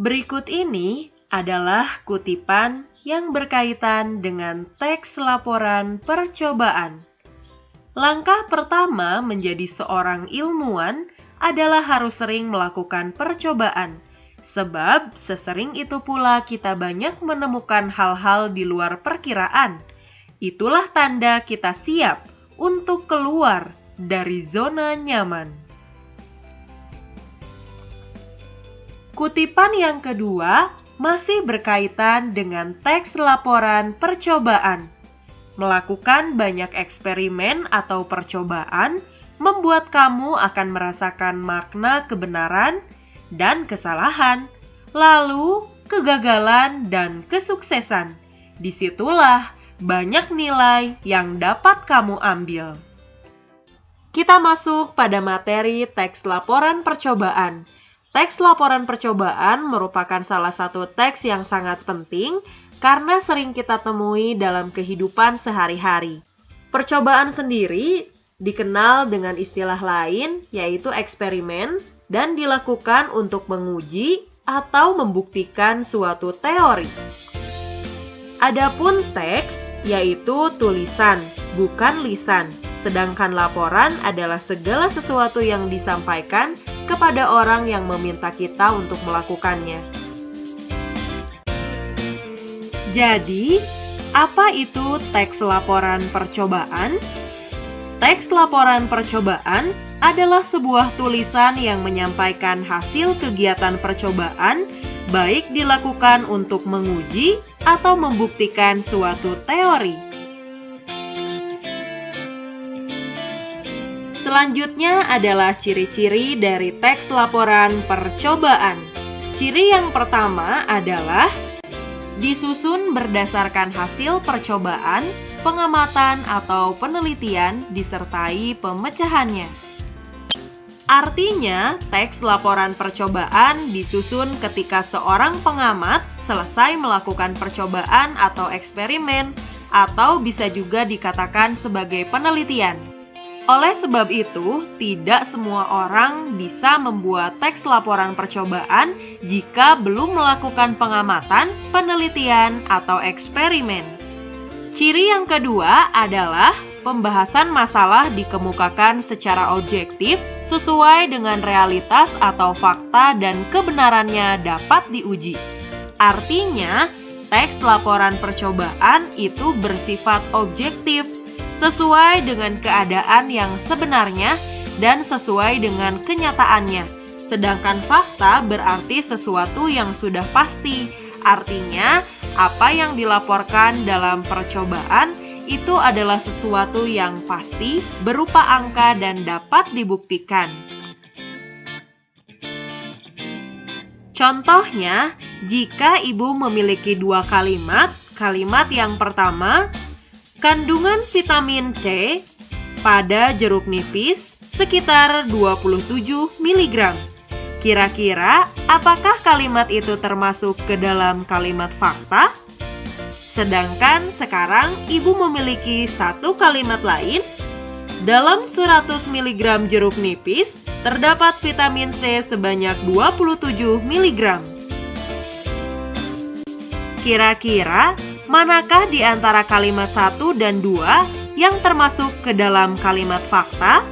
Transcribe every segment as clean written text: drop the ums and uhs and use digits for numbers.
Berikut ini adalah kutipan yang berkaitan dengan teks laporan percobaan. Langkah pertama menjadi seorang ilmuwan adalah harus sering melakukan percobaan, sebab sesering itu pula kita banyak menemukan hal-hal di luar perkiraan. Itulah tanda kita siap untuk keluar dari zona nyaman. Kutipan yang kedua masih berkaitan dengan teks laporan percobaan. Melakukan banyak eksperimen atau percobaan membuat kamu akan merasakan makna kebenaran dan kesalahan, lalu kegagalan dan kesuksesan. Disitulah banyak nilai yang dapat kamu ambil. Kita masuk pada materi teks laporan percobaan. Teks laporan percobaan merupakan salah satu teks yang sangat penting karena sering kita temui dalam kehidupan sehari-hari. Percobaan sendiri dikenal dengan istilah lain, yaitu eksperimen, dan dilakukan untuk menguji atau membuktikan suatu teori. Adapun teks, yaitu tulisan, bukan lisan. Sedangkan laporan adalah segala sesuatu yang disampaikan kepada orang yang meminta kita untuk melakukannya. Jadi, apa itu teks laporan percobaan? Teks laporan percobaan adalah sebuah tulisan yang menyampaikan hasil kegiatan percobaan, baik dilakukan untuk menguji atau membuktikan suatu teori. Selanjutnya adalah ciri-ciri dari teks laporan percobaan. Ciri yang pertama adalah disusun berdasarkan hasil percobaan, pengamatan atau penelitian disertai pemecahannya. Artinya, teks laporan percobaan disusun ketika seorang pengamat selesai melakukan percobaan atau eksperimen, atau bisa juga dikatakan sebagai penelitian. Oleh sebab itu, tidak semua orang bisa membuat teks laporan percobaan jika belum melakukan pengamatan, penelitian, atau eksperimen. Ciri yang kedua adalah pembahasan masalah dikemukakan secara objektif sesuai dengan realitas atau fakta dan kebenarannya dapat diuji. Artinya, teks laporan percobaan itu bersifat objektif, sesuai dengan keadaan yang sebenarnya dan sesuai dengan kenyataannya. Sedangkan fakta berarti sesuatu yang sudah pasti. Artinya, apa yang dilaporkan dalam percobaan itu adalah sesuatu yang pasti, berupa angka dan dapat dibuktikan. Contohnya, jika ibu memiliki dua kalimat yang pertama, kandungan vitamin C pada jeruk nipis sekitar 27 mg. Kira-kira apakah kalimat itu termasuk ke dalam kalimat fakta? Sedangkan sekarang ibu memiliki satu kalimat lain. Dalam 100 mg jeruk nipis terdapat vitamin C sebanyak 27 mg. Kira-kira manakah di antara kalimat 1 dan 2 yang termasuk ke dalam kalimat fakta?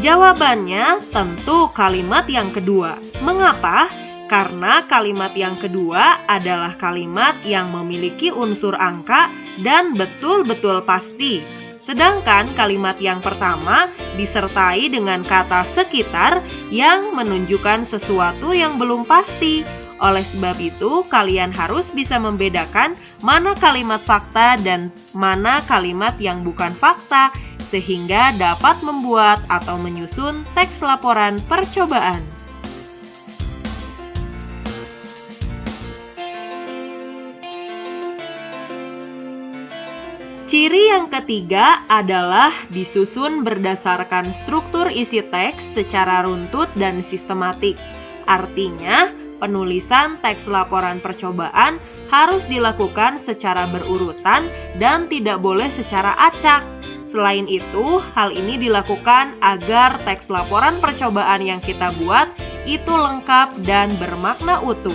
Jawabannya tentu kalimat yang kedua. Mengapa? Karena kalimat yang kedua adalah kalimat yang memiliki unsur angka dan betul-betul pasti. Sedangkan kalimat yang pertama disertai dengan kata sekitar yang menunjukkan sesuatu yang belum pasti. Oleh sebab itu, kalian harus bisa membedakan mana kalimat fakta dan mana kalimat yang bukan fakta, sehingga dapat membuat atau menyusun teks laporan percobaan. Ciri yang ketiga adalah disusun berdasarkan struktur isi teks secara runtut dan sistematik. Artinya, penulisan teks laporan percobaan harus dilakukan secara berurutan dan tidak boleh secara acak. Selain itu, hal ini dilakukan agar teks laporan percobaan yang kita buat itu lengkap dan bermakna utuh.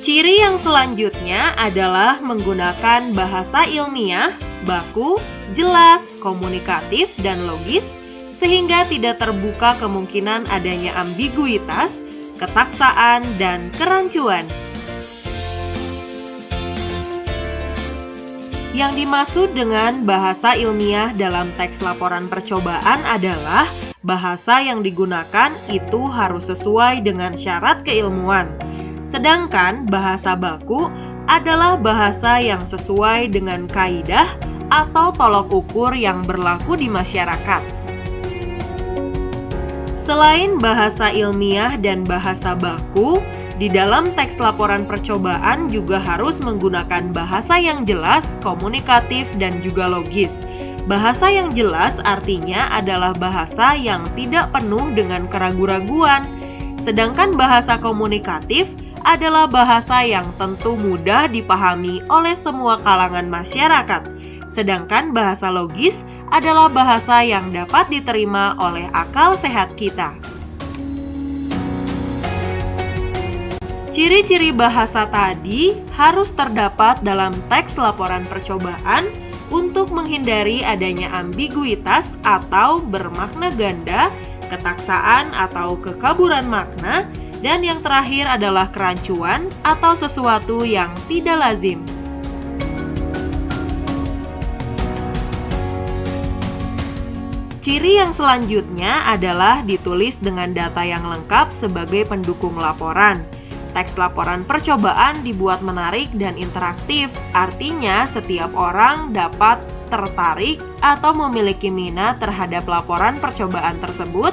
Ciri yang selanjutnya adalah menggunakan bahasa ilmiah, baku, jelas, komunikatif, dan logis, sehingga tidak terbuka kemungkinan adanya ambiguitas, ketaksaan, dan kerancuan. Yang dimaksud dengan bahasa ilmiah dalam teks laporan percobaan adalah bahasa yang digunakan itu harus sesuai dengan syarat keilmuan. Sedangkan bahasa baku adalah bahasa yang sesuai dengan kaidah atau tolok ukur yang berlaku di masyarakat. Selain bahasa ilmiah dan bahasa baku, di dalam teks laporan percobaan juga harus menggunakan bahasa yang jelas, komunikatif, dan juga logis. Bahasa yang jelas artinya adalah bahasa yang tidak penuh dengan keraguan-raguan. Sedangkan bahasa komunikatif adalah bahasa yang tentu mudah dipahami oleh semua kalangan masyarakat. Sedangkan bahasa logis adalah bahasa yang dapat diterima oleh akal sehat kita. Ciri-ciri bahasa tadi harus terdapat dalam teks laporan percobaan untuk menghindari adanya ambiguitas atau bermakna ganda, ketaksaan atau kekaburan makna, dan yang terakhir adalah kerancuan atau sesuatu yang tidak lazim. Ciri yang selanjutnya adalah ditulis dengan data yang lengkap sebagai pendukung laporan. Teks laporan percobaan dibuat menarik dan interaktif, artinya setiap orang dapat tertarik atau memiliki minat terhadap laporan percobaan tersebut.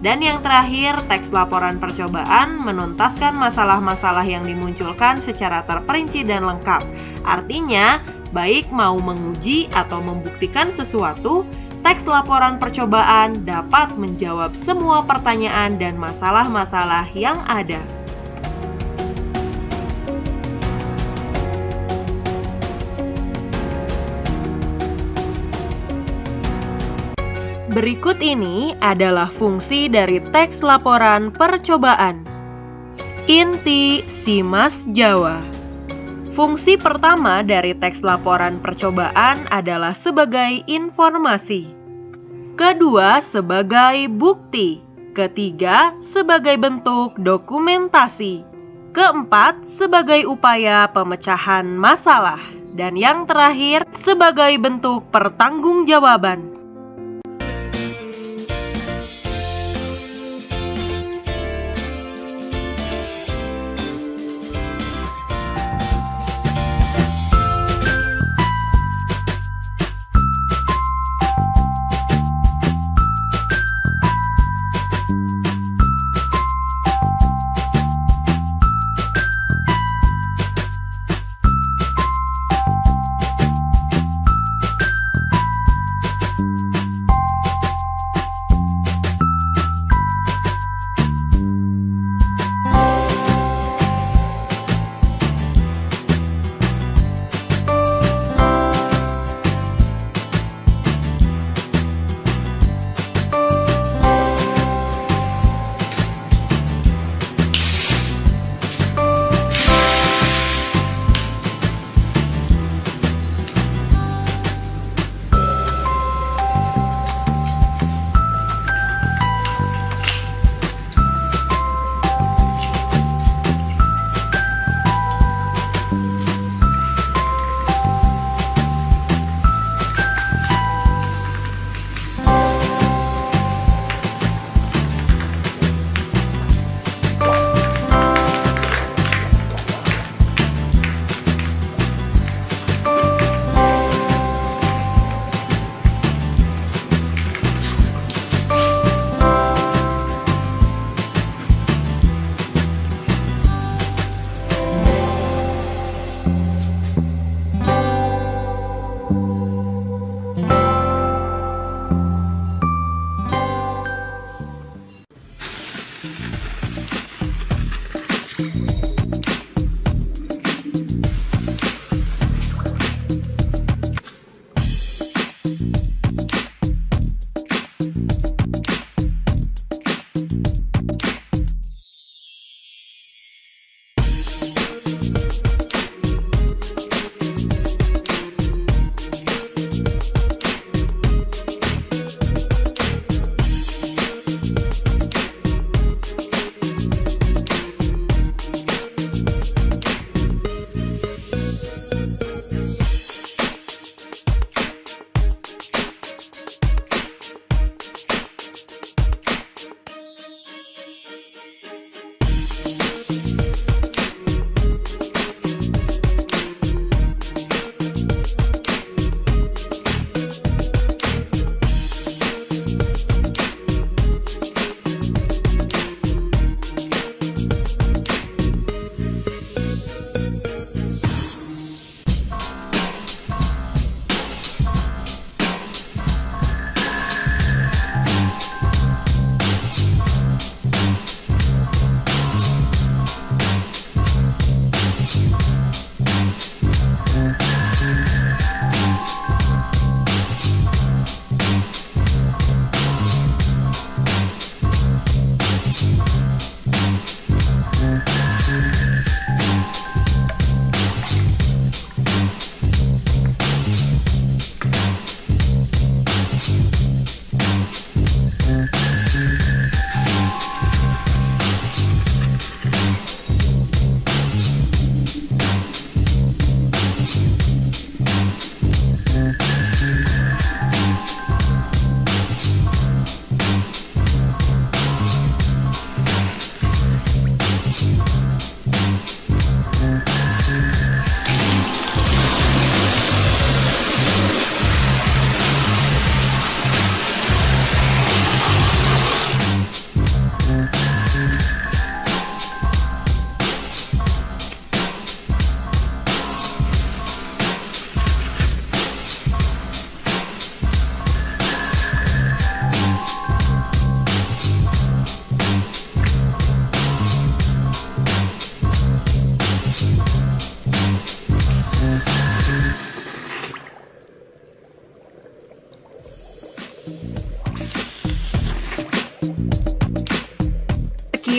Dan yang terakhir, teks laporan percobaan menuntaskan masalah-masalah yang dimunculkan secara terperinci dan lengkap. Artinya, baik mau menguji atau membuktikan sesuatu, teks laporan percobaan dapat menjawab semua pertanyaan dan masalah-masalah yang ada. Berikut ini adalah fungsi dari teks laporan percobaan. Inti Simas Jawa. Fungsi pertama dari teks laporan percobaan adalah sebagai informasi. Kedua, sebagai bukti. Ketiga, sebagai bentuk dokumentasi. Keempat, sebagai upaya pemecahan masalah. Dan yang terakhir, sebagai bentuk pertanggungjawaban.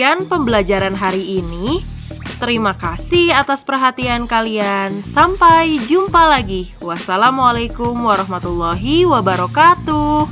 sekian pembelajaran hari ini. Terima kasih atas perhatian kalian. Sampai jumpa lagi. Wassalamualaikum warahmatullahi wabarakatuh.